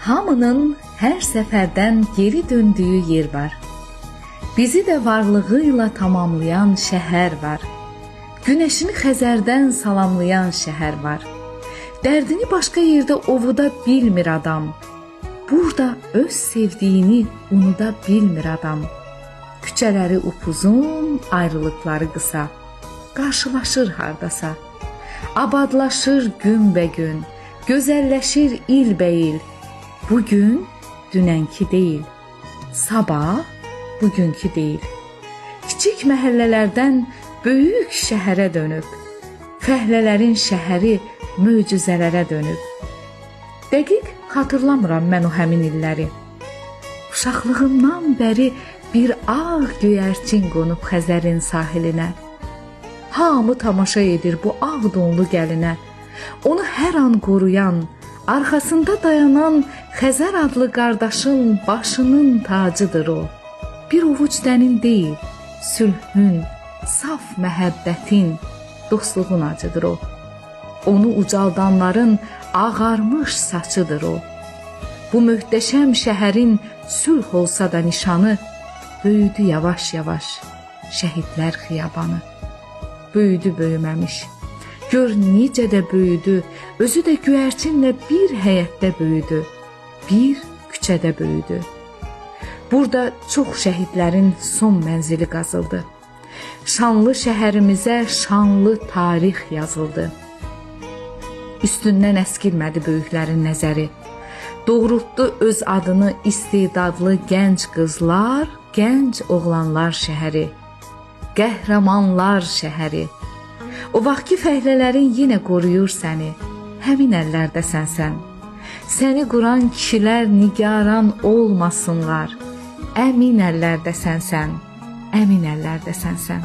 Hamının her səfərdən geri döndüyü yer var. Bizi də varlığıyla tamamlayan şəhər var. Günəşini Xəzərdən salamlayan şəhər var. Dərdini başqa yerdə ovuda bilmir adam. Burada öz sevdiyini unuda bilmir adam. Küçələri upuzun, ayrılıqları qısa. Qarşılaşır hardasa. Abadlaşır günbəgün, gözəlləşir ilbəil. Bugün dünənki deyil, sabah bugünkü deyil. Kiçik məhəllələrdən böyük şəhərə dönüb, fəhlələrin şəhəri möcüzələrə dönüb. Dəqiq xatırlamıram mən o həmin illəri. Uşaqlığımdan bəri bir ağ göyərçin qonub Xəzərin sahilinə. Hamı tamaşa edir bu ağ donlu gəlinə. Onu hər an qoruyan, arxasında dayanan Xəzər adlı qardaşın başının tacıdır o. Bir ovuc dənin deyil, sülhün, saf məhəbbətin, dostluğun acıdır o. Onu ucaldanların ağarmış saçıdır o. Bu möhtəşəm şəhərin sülh olsa da nişanı, böyüdü yavaş-yavaş şəhidlər xiyabanı. Böyüdü böyüməmiş, gör necə də böyüdü, özü də göyərçinlə bir həyətdə böyüdü, bir küçədə böyüdü. Burada çox şəhidlərin son mənzili qazıldı. Şanlı şəhərimizə şanlı tarix yazıldı. Üstündən əskilmədi böyüklərin nəzəri. Doğrultdu öz adını istedadlı gənc qızlar, gənc oğlanlar şəhəri. Qəhrəmanlar şəhəri. O vaxtki fəhlələrin yenə qoruyur səni. Həmin əllərdəsən sən. Səni quran kişilər nigaran olmasınlar. Əmin əllərdəsən sən. Əmin əllərdəsən sən.